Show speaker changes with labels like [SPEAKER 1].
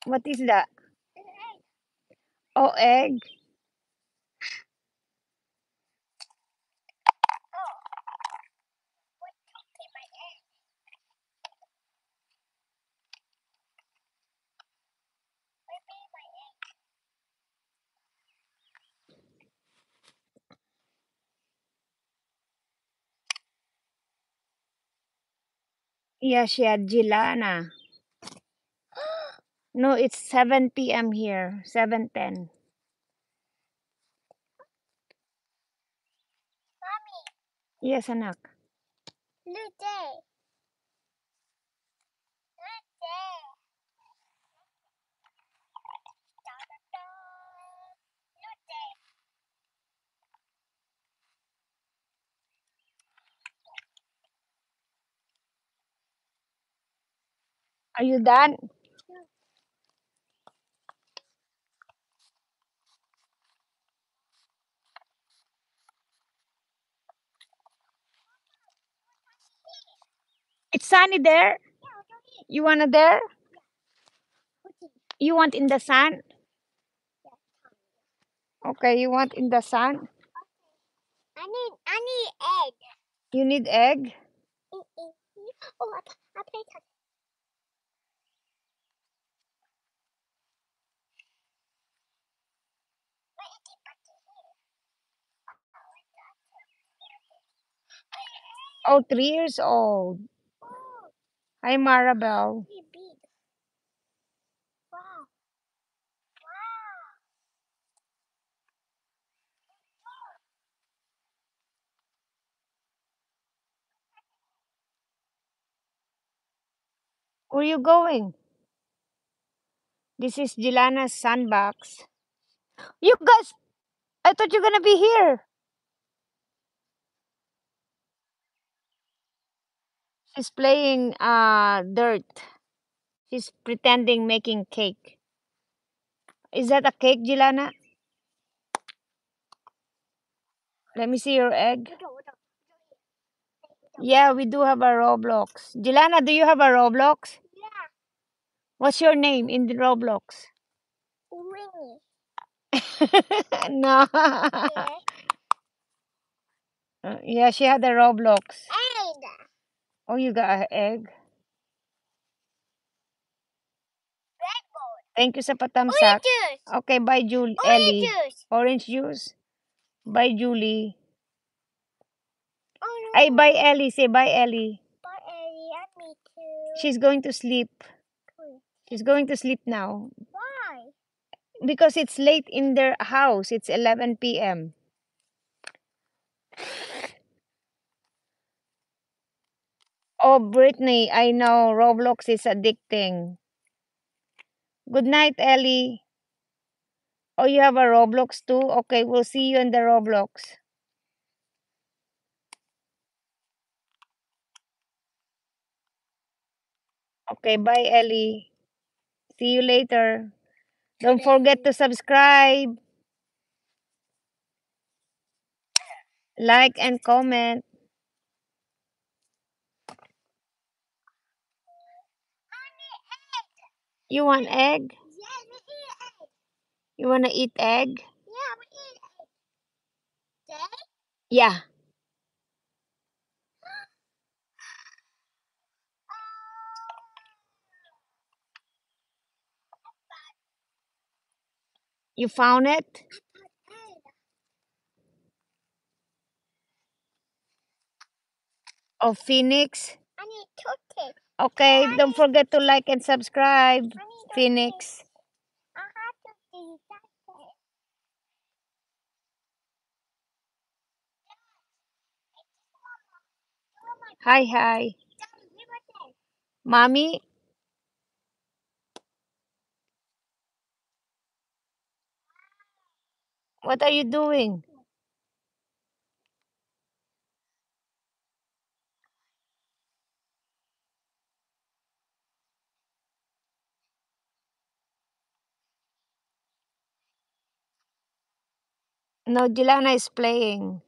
[SPEAKER 1] What is that? Oh, egg. Yeah, she had Gilana. No, it's 7 p.m. here. 7:10. Yes, anak.
[SPEAKER 2] Lude.
[SPEAKER 1] Are you done? It's sunny there. You wanna there? You want in the sun? Okay, you want in the sun?
[SPEAKER 2] I need egg.
[SPEAKER 1] You need egg?
[SPEAKER 2] Oh, I play touch.
[SPEAKER 1] Oh, 3 years old. Hi, Maribel.
[SPEAKER 2] Big. Wow.
[SPEAKER 1] Where you going? This is Gilana's sandbox. You guys, I thought you're gonna be here. She's playing dirt. She's pretending making cake. Is that a cake, Gilana? Let me see your egg. Yeah, we do have a Roblox. Gilana, do you have a Roblox?
[SPEAKER 2] Yeah.
[SPEAKER 1] What's your name in the Roblox?
[SPEAKER 2] Winnie.
[SPEAKER 1] No.
[SPEAKER 2] Yeah.
[SPEAKER 1] Yeah, she had a Roblox.
[SPEAKER 2] Egg.
[SPEAKER 1] Oh, you got an egg. Thank you sa patamsak.
[SPEAKER 2] Orange juice.
[SPEAKER 1] Okay, bye, Julie.
[SPEAKER 2] Orange
[SPEAKER 1] Ellie.
[SPEAKER 2] juice.
[SPEAKER 1] Orange juice. Bye, Julie.
[SPEAKER 2] Oh no.
[SPEAKER 1] Ay, bye, Ellie. Say bye, Ellie.
[SPEAKER 2] Bye, Ellie. I need to.
[SPEAKER 1] She's going to sleep. She's going to sleep now.
[SPEAKER 2] Why?
[SPEAKER 1] Because it's late in their house. It's 11 p.m. Oh, Brittany, I know Roblox is addicting. Good night, Ellie. Oh, you have a Roblox too? Okay, we'll see you in the Roblox. Okay, bye, Ellie. See you later. Don't forget to subscribe, like, and comment. You want egg?
[SPEAKER 2] Yeah, we eat egg.
[SPEAKER 1] You want to eat egg?
[SPEAKER 2] Yeah, we eat egg.
[SPEAKER 1] Yeah. You found it? Oh, Phoenix?
[SPEAKER 2] I need toothpick.
[SPEAKER 1] Okay, don't forget to like and subscribe,
[SPEAKER 2] I need
[SPEAKER 1] Phoenix.
[SPEAKER 2] I have to do that.
[SPEAKER 1] Hi, hi. Mommy, what are you doing? No, Jelana is playing.